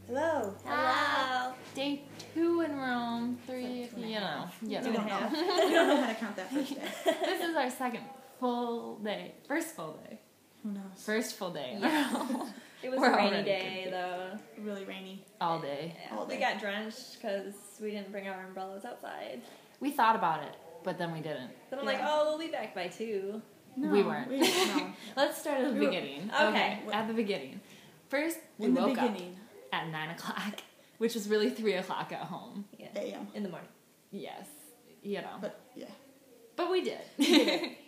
Hello. Hello. Day 2 in Rome, 3, It's like 2.5. you know. We don't know. half. We don't know how to count that first day. This is our second full day. First full day. Who knows? First full day. Yeah. It was We're a rainy already day, confused. though. Really rainy. All day. Yeah, All we day. got drenched because we didn't bring our umbrellas outside. We thought about it, but then we didn't. Then I'm Yeah. like, oh, we'll be back by 2. No, We weren't. No. Let's start at the We were- beginning. Okay. At the beginning. First, we In the woke beginning, up at 9 o'clock, which was really 3 o'clock at home. Yeah. a.m. In the morning. Yes. You know. But yeah, But we did. It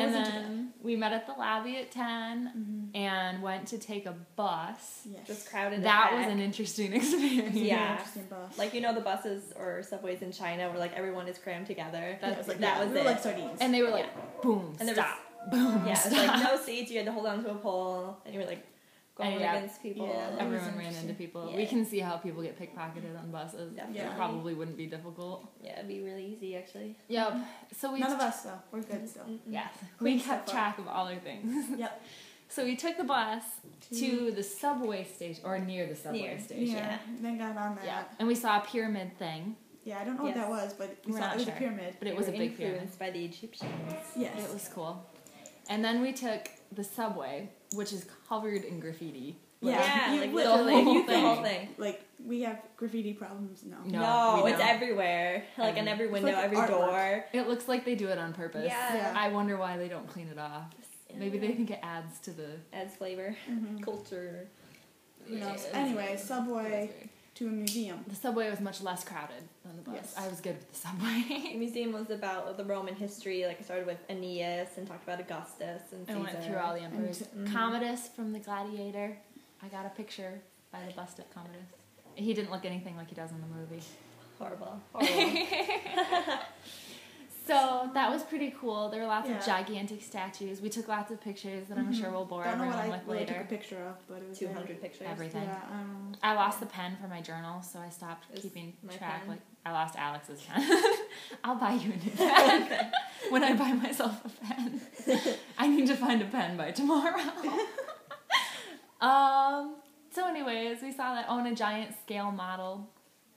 And wasn't too then we met at the lobby at 10 and went to take a bus. yes. Just crowded. That and was an packed. interesting experience. Very Yeah. interesting bus. Like, you know, the buses or subways in China where, like, everyone is crammed together. Yeah, it was like that yeah, was we were it. like sardines. And they were like, boom, And there was- stop, boom, Yeah, it was stop. like no seats. You had to hold on to a pole, and you were like going And yeah, against people. yeah, that was Everyone ran interesting. into people. Yeah. We can see how people get pickpocketed on buses. Definitely. Yeah. It probably wouldn't be difficult. Yeah, it'd be really easy, actually. Yep. So we None of us though. We're good still. Yes. Clean We kept so far. track of all our things. Yep. So we took the bus to the subway station, or near the subway Near. station. Yeah. Then got on that. Yeah. And we saw a pyramid thing. Yeah, I don't know what Yes. that was, but we We're saw not it was sure. a pyramid. But it We was a were big pyramid. influenced by the Egyptians. Yes. It was cool. And then we took the subway, which is covered in graffiti. Yeah, Yeah, you like literally- literally whole the whole thing. thing. Like we have graffiti problems now. No, we it's don't. everywhere. Like on every window, like every artwork. door. It looks like they do it on purpose. Yeah. I wonder why they don't clean it off. Maybe they think it adds to the Adds flavor, Mhm. culture. Who knows? Yeah, Anyway, it's subway weird. to a museum. The subway was much less crowded than the bus. Yes. I was good with the The subway. museum was about the Roman history. Like it started with Aeneas and talked about Augustus and I Caesar. went through all the emperors. Mhm. Commodus from the Gladiator. I got a picture by the bust of Commodus. He didn't look anything like he does in the movie. Horrible. Horrible. So that was pretty cool. There were lots Yeah. of gigantic statues. We took lots of pictures that I'm Mhm. sure we'll bore Don't know what everyone I with really took a later. picture of, but it was 200 pictures. Everything. Yeah, I lost the pen for my journal, so I stopped Is keeping my track. pen? Like I lost Alex's pen. I'll buy you a new pen when I buy myself a pen. I need to find a pen by tomorrow. So, anyways, we saw that on a giant scale model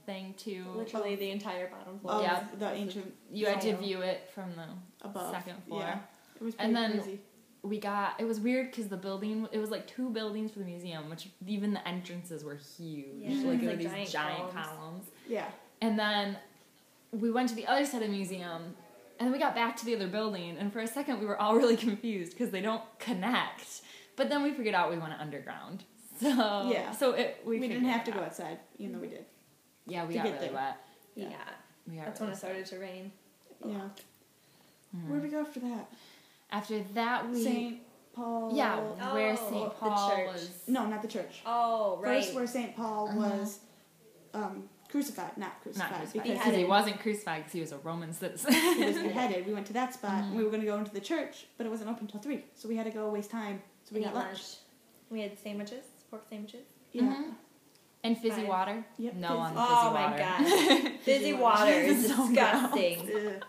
thing too. Literally the entire bottom floor. of Yeah. the ancient You had to Rome view it from the above. second floor. Yeah, it was pretty And then crazy. it was weird because the building, it was like 2 buildings for the museum, which even the entrances were huge. Yeah, like it's there were like these giant columns. Yeah, And then we went to the other side of the museum, and then we got back to the other building, and for a second we were all really confused because they don't connect. But then we figured out we went underground. So Yeah. so we we didn't figured have to it go out. outside, even though we did. Yeah, we to got get really there. wet. Yeah. We got That's really when it started to rain. Yeah. Mhm. Where'd we go after that? After that we St. Paul. yeah where Oh, St. the Paul church. was. No, not the church. Oh, right. First, where St. Paul was crucified, not crucified, Not crucified because because he wasn't crucified because he was a Roman citizen. he was beheaded. We went to that spot, Mm-hmm. and we were going to go into the church, but it wasn't open till 3, so we had to go waste time. So we And got eat lunch. We had sandwiches, pork sandwiches. Yeah. Mhm. And fizzy Fine. water. Yep, No fizzy. on the fizzy Oh water. my god. Fizzy water is It's so disgusting. Ugh.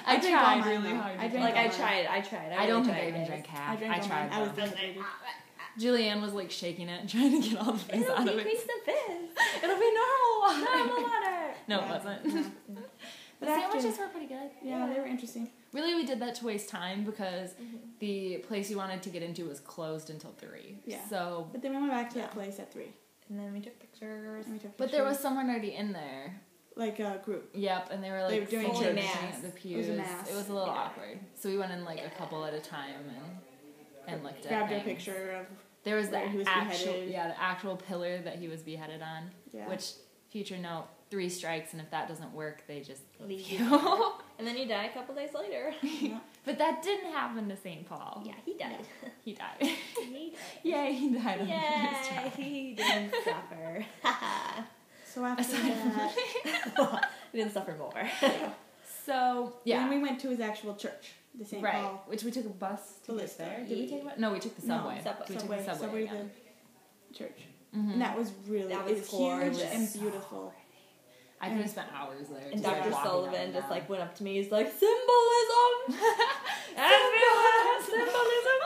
I drank all tried mine, really though. hard. I to drank Like drink. all I mine. tried. I don't think I tried even it. drank half. I drank all tried mine. I was though. dehydrated. Julianne was like shaking it and trying to get all the fizz It'll out of decrease it. the fizz. It'll be normal water. Normal water. No, Yeah. it wasn't. No. The But after- sandwiches were pretty good. Yeah, they were interesting. Really, we did that to waste time because the place we wanted to get into was closed until 3. Yeah. So, But then we went back to that place at 3. And then we took pictures. And we took but there was pictures. someone already in there. like a group. Yep, and they were They like were doing fully church. sitting at the pews. It was a mass. It was a little Yeah. awkward. So we went in like a couple at a time and looked at Grabbed a things. picture of. There was the where he was actual beheaded. the actual pillar that he was beheaded on. Yeah. Which, future note, 3 strikes, and if that doesn't work, they just Leave you. you. And then you die a couple days later. Yeah. But that didn't happen to St. Paul. Yeah, he died. He died. He died. Yay, he died on the Yay, first try. he didn't suffer. So after Aside from that, He didn't suffer more. So, yeah. then we went to his actual church, the St. Right, Paul. which we took a bus to To get Lister. there. Did we take a bus? No, we took the No, subway. subway. We took the subway again. the church. Mhm. And that was really That it was was huge gorgeous. and beautiful. I could have spent hours there. And just, like, Dr. walking up Sullivan and just down. like went up to me. He's like, symbolism. Everyone has symbolism.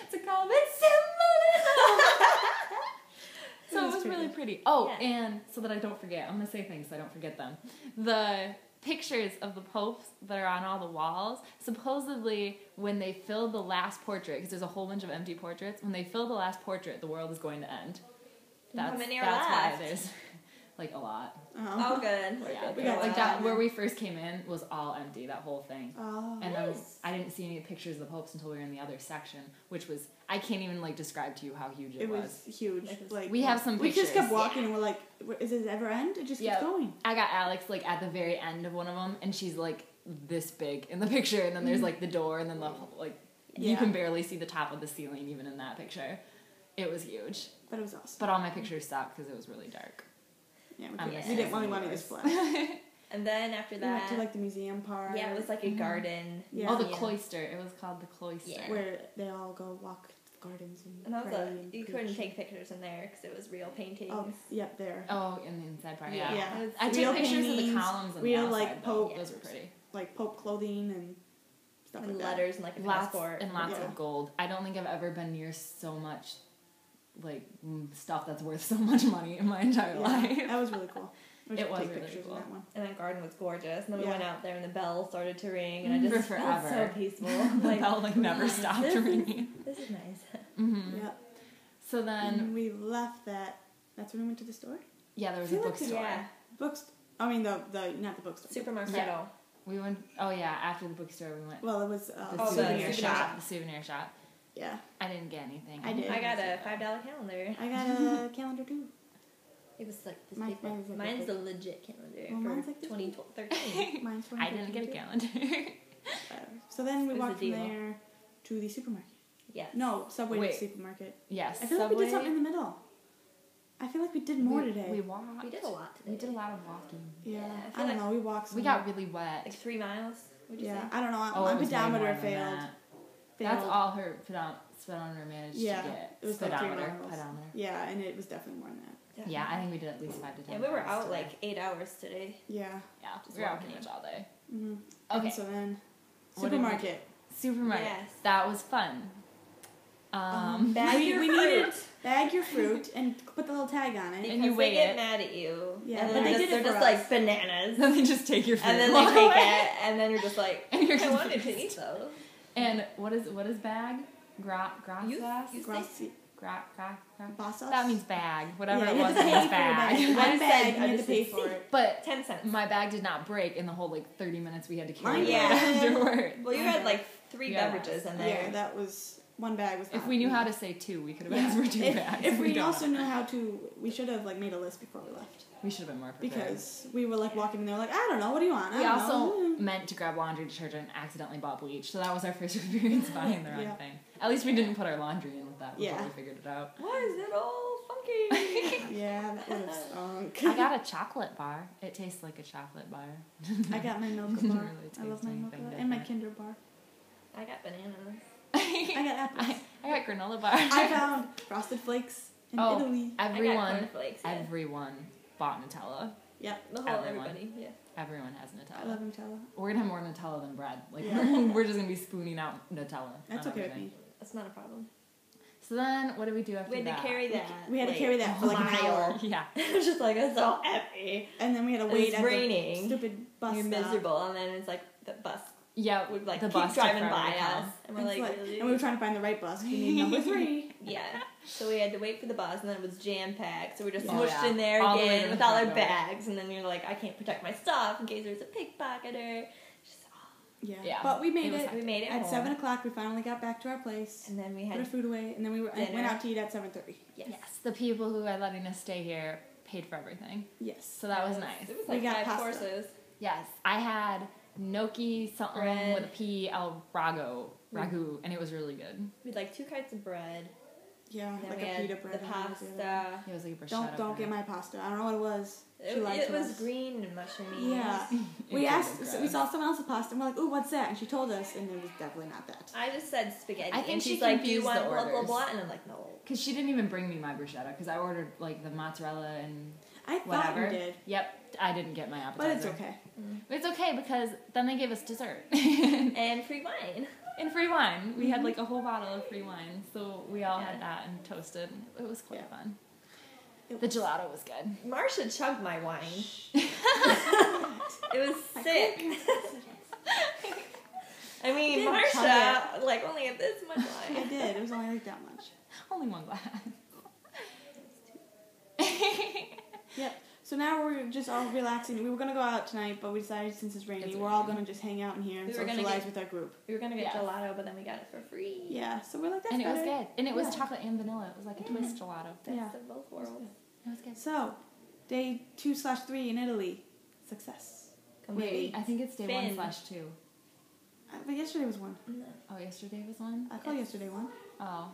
It's a call. It's symbolism. So really pretty. Oh, Yeah. and so that I don't forget, I'm gonna say things so I don't forget them. The pictures of the popes that are on all the walls, supposedly when they fill the last portrait, because there's a whole bunch of empty portraits, when they fill the last portrait, the world is going to end. How many are that's left? why there's like a lot. Oh, good. We're Yeah, good. we got like a that lot. where we first came in was all empty, that whole thing. Oh. And then Nice. I didn't see any pictures of the popes until we were in the other section, which was I can't even like describe to you how huge it It was. was huge. It was- Like We have some We just kept pictures. walking and we're like, is it ever end? It just Yeah. keeps going. I got Alex like at the very end of one of them, and she's like this big in the picture, and then there's like the door, and then the whole, like you Yeah. can barely see the top of the ceiling even in that picture. It was huge, But it was awesome. but all my pictures stopped because it was really dark. Yeah, I'm we gonna didn't say really some want to yours. display. And then after We went that, to like the museum part. yeah, it was like a garden. Yeah. Oh, the museum. cloister. It was called the cloister. Yeah. where they all go walk the gardens and And that was pray and you preach. couldn't take pictures in there because it was real paintings. Oh, yep, there. Oh, in the inside part. Yeah. Yeah. It was- I Real took pictures of the paintings, columns and real, the outside. like, though. Pope- Those were pretty. Like Pope clothing and stuff And like that. letters and like a Lots passport. and lots Yeah. of gold. I don't think I've ever been near so much like stuff that's worth so much money in my entire Yeah, life. that was really cool. We It should was take really pictures cool. of that one. And that garden was gorgeous. And then we Yeah. went out there and the bell started to ring and I For just felt forever. so peaceful. Like, that like never "Yes, stopped this is- ringing. This is nice. Mm-hmm. Yeah. So then, And we left that. That's when we went to the store. yeah, there was I a feel like bookstore. Yeah. Books. I mean the not the bookstore. Supermarket. We went. Oh yeah, after the bookstore, we went Well, it was the Oh, the souvenir souvenir shop. shop. The souvenir shop. yeah. I didn't get anything. I did. I got a $5 calendar. I got a calendar too. It was like this Mine- big one. mine was like Mine's this the legit calendar Well, for mine's like this 2013. Mine's I didn't get a 2013 calendar. too. So then we It was a walked from deal. there to the supermarket. Yes. No, Subway to Wait. the supermarket. Yes. I feel like we did something in the middle. I feel like we did more today. We walked. We did a lot today. We did a lot of walking. yeah. Yeah, I I, feel don't like know. We walked. We somewhere. got really wet. Like 3 miles, would you Yeah. say? I don't know. Oh, My it was way more pedometer than failed. that. That's all her speedometer managed Yeah, to get. it was like 3 speedometer. miles. Pedometer. Yeah, and it was definitely more than that. Yeah, I think we did at least 5 to 10. Yeah, we were miles out today. like 8 hours today. Yeah. Yeah, Just we were out walking. pretty much all day. Mm-hmm. Okay. And so then, What did we supermarket. Supermarket. Yes. That was fun. Bag we your needed fruit. bag your fruit and put the little tag on it. Because And you they weigh get it. mad at you. Yeah, and but then they they're did just, it they're for just us. like bananas. Then they just take your food. And then walk they take away. it, and then you're just like, And you're I wanted to confused. eat those. And what is bag? Gracias? You- Grassi- Basas? That means bag. Whatever Yeah, it you was, had it to pay means for your bag. bag. I One just bag, said- you I had to just pay said for it. But 10 cents. my bag did not break in the whole like 30 minutes we had to carry Mine it did. afterward. Well, you had like 3 Yeah. beverages in there. Yeah, that was one bag was. If not we knew enough. how to say 2, we could have Yeah. asked for 2 bags. If we don't also know. knew how to, we should have like made a list before we left We should have been more prepared. because we were like walking and they were like, I don't know, what do you want? I We don't also know. meant to grab laundry detergent and accidentally bought bleach, so that was our first experience buying the wrong Yeah. thing. At least we didn't put our laundry in with that before Yeah. we figured it out. Why is it all funky? Yeah, that would have stunk. I got a chocolate bar. It tastes like a chocolate bar. I got my Milka Didn't bar. really I love taste my anything Milka and my different. Kinder bar. I got bananas. I got apples. I got granola bar. I found Frosted Flakes in Oh. Italy. I got Everyone, cornflakes. Yeah. everyone bought Nutella. The whole everyone. everybody. Yeah. Everyone has I Nutella. love Nutella. We're gonna have more Nutella than bread. Like Yeah. we're just gonna be spooning out Nutella. That's on okay with everything. me. That's not a problem. So then, what did we do after We had that? to carry that. We had to like, carry that for like an mile. hour. Yeah. It was just like, it's so heavy. And then we had to wait It's at raining. the stupid bus You're stop. miserable, and then it's like the bus Yeah. would like the keep bus took driving forever by to come. us, and we're And like, it's like- really? and we were trying to find the right bus. We need number 3. Yeah. So we had to wait for the bus, and then it was jam packed. So we're just Yeah. smushed Oh, yeah. in there All the way to again the with all our front door. bags, and then you're like, I can't protect my stuff in case there's a pickpocketer. Just, Yeah. Yeah. But we made It was it. we made it At home. 7 o'clock, we finally got back to our place. and then we Put our had food away, and then we went dinner. out to eat at 7:30. yes. Yes. The people who are letting us stay here paid for everything. Yes. So that was nice. It was We like got 5 pasta. courses. Yes. I had gnocchi something Bread. with a P al ragu, and it was really good. We had like 2 kinds of bread. Yeah, Then like we a had pita bread. the and all that. pasta. It was like a bruschetta. Don't get my pasta. I don't know what it was. She lied It to was us. green and mushroomy. Yeah. It We did asked, look so we gross. saw someone else's pasta, and we're like, ooh, what's that? And she told us, and it was definitely not that. I just said spaghetti. I think and she she's like, do you confused want the blah, blah, orders. blah? And I'm like, no. Because she didn't even bring me my bruschetta, because I ordered like the mozzarella and I thought whatever. you did, Yep, I didn't get my but appetizer. it's okay. But it's okay because then they gave us dessert And free wine. and free wine. We had like a whole bottle of free wine, so we all Yeah. had that and toasted. It was quite Yeah. fun. The gelato was good. Marcia chugged my wine. It was sick. I mean, didn't Marcia, like, only had this much I wine. did. It was only like that much. Only one glass. Yep. So now we're just all relaxing. We were gonna go out tonight, but we decided since it's rainy, It's we're all raining. gonna just hang out in here and We were gonna socialize get- with our group. We were gonna get Yes. gelato, but then we got it for free. Yeah. So we're like, that's And it was better. good. And it was Yeah. chocolate and vanilla. It was like a twist gelato. Best Yeah. of both worlds. It was good. So, day 2/3 in Italy, success. Complete. I think it's day Finn. 1/2. But yesterday was one. Oh, yesterday was one? I called yesterday one. Oh.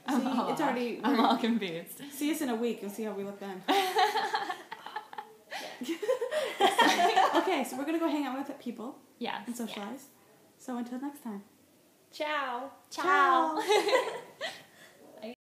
See, it's already- I'm all confused. See us in a week and see how we look then. Okay, so we're gonna go hang out with people Yes. and socialize. So until next time. Ciao. Ciao.